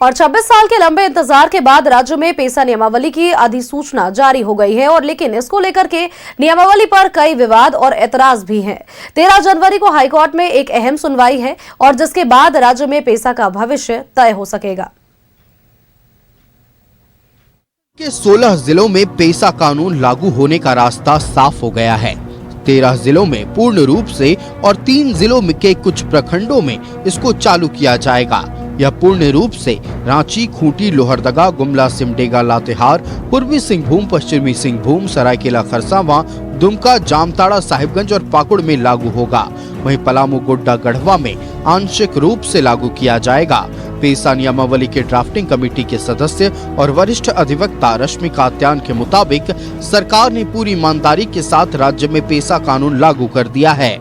और 26 साल के लंबे इंतजार के बाद राज्य में पेसा नियमावली की अधिसूचना जारी हो गई है और लेकिन इसको लेकर के नियमावली पर कई विवाद और एतराज भी हैं। 13 जनवरी को हाईकोर्ट में एक अहम सुनवाई है और जिसके बाद राज्य में पेसा का भविष्य तय हो सकेगा। के 16 जिलों में पेसा कानून लागू होने का रास्ता साफ हो गया है। 13 जिलों में पूर्ण रूप से और 3 जिलों के कुछ प्रखंडों में इसको चालू किया जाएगा। यह पूर्ण रूप से रांची, खूंटी, लोहरदगा, गुमला, सिमडेगा, लातेहार, पूर्वी सिंहभूम, पश्चिमी सिंहभूम, सरायकेला खरसावां, दुमका, जामताड़ा, साहिबगंज और पाकुड़ में लागू होगा। वहीं पलामू, गोड्डा, गढ़वा में आंशिक रूप से लागू किया जाएगा। पेसा नियमावली के ड्राफ्टिंग कमेटी के सदस्य और वरिष्ठ अधिवक्ता रश्मि कात्यायन के मुताबिक सरकार ने पूरी ईमानदारी के साथ राज्य में पेसा कानून लागू कर दिया है।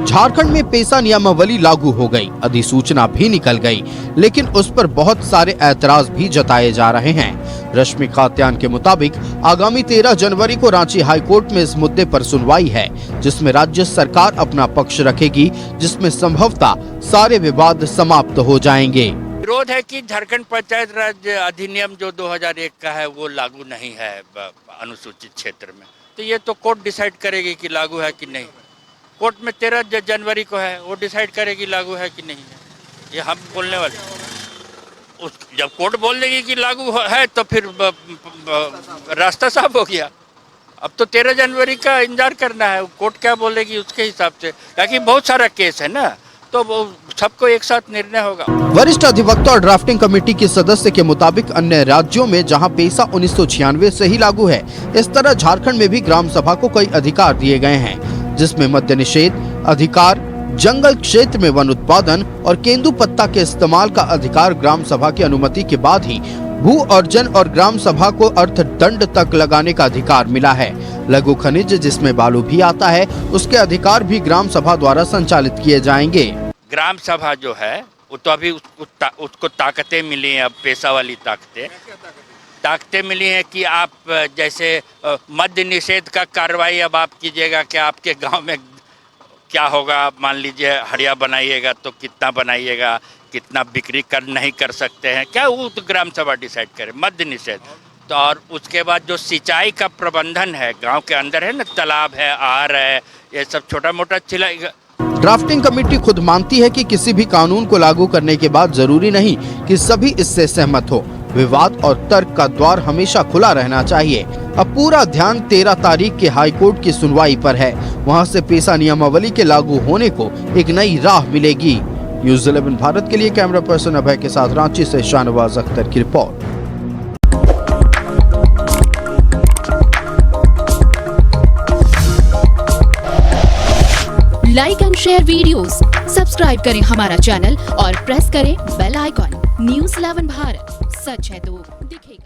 झारखंड में पेसा नियमावली लागू हो गई, अधिसूचना भी निकल गई, लेकिन उस पर बहुत सारे ऐतराज भी जताए जा रहे हैं। रश्मि कात्यायन के मुताबिक आगामी 13 जनवरी को रांची हाईकोर्ट में इस मुद्दे पर सुनवाई है, जिसमें राज्य सरकार अपना पक्ष रखेगी, जिसमें संभवतः सारे विवाद समाप्त हो जाएंगे। विरोध है कि झारखंड पंचायत राज अधिनियम जो 2001 का है वो लागू नहीं है अनुसूचित क्षेत्र में, तो ये तो कोर्ट डिसाइड करेगी कि लागू है कि नहीं। कोर्ट में 13 जनवरी को है, वो डिसाइड करेगी लागू है कि नहीं है। ये हम बोलने वाले, जब कोर्ट बोल देगी कि लागू है तो फिर रास्ता साफ हो गया। अब तो 13 जनवरी का इंतजार करना है, कोर्ट क्या बोलेगी उसके हिसाब से, ताकि बहुत सारा केस है ना, तो वो सबको एक साथ निर्णय होगा। वरिष्ठ अधिवक्ता और ड्राफ्टिंग कमेटी के सदस्य के मुताबिक अन्य राज्यों में जहां पेसा 1996 से ही लागू है, इस तरह झारखंड में भी ग्राम सभा को कई अधिकार दिए गए हैं, जिसमें मद्य निषेध अधिकार, जंगल क्षेत्र में वन उत्पादन और केंदू पत्ता के इस्तेमाल का अधिकार ग्राम सभा की अनुमति के बाद ही भू अर्जन और ग्राम सभा को अर्थदंड तक लगाने का अधिकार मिला है। लघु खनिज जिसमें बालू भी आता है, उसके अधिकार भी ग्राम सभा द्वारा संचालित किए जाएंगे। ग्राम सभा जो है वो तो अभी उसको ताकतें मिली हैं, अब पेशा वाली ताकतें मिली हैं कि आप जैसे मद्य निषेध का कार्रवाई अब आप कीजिएगा कि आपके गांव में क्या होगा। मान लीजिए हड़िया बनाइएगा तो कितना बनाइएगा, कितना बिक्री नहीं कर सकते हैं, क्या वो तो ग्राम सभा डिसाइड करे। मद्य निषेध तो, और उसके बाद जो सिंचाई का प्रबंधन है गांव के अंदर है ना, तालाब है, आहर है, ये सब छोटा मोटा चिल्ला। ड्राफ्टिंग कमेटी खुद मानती है कि किसी भी कानून को लागू करने के बाद जरूरी नहीं कि सभी इससे सहमत हो। विवाद और तर्क का द्वार हमेशा खुला रहना चाहिए। अब पूरा ध्यान 13 तारीख के हाईकोर्ट की सुनवाई पर है। वहां से पेसा नियमावली के लागू होने को एक नई राह मिलेगी। न्यूज़ 11 भारत के लिए कैमरा पर्सन अभय के साथ रांची से शाहनवाज अख्तर की report. Like and share videos, subscribe करें हमारा चैनल और प्रेस करें बेल आइकॉन। न्यूज़ 11 भारत, सच है तो दिखेगा।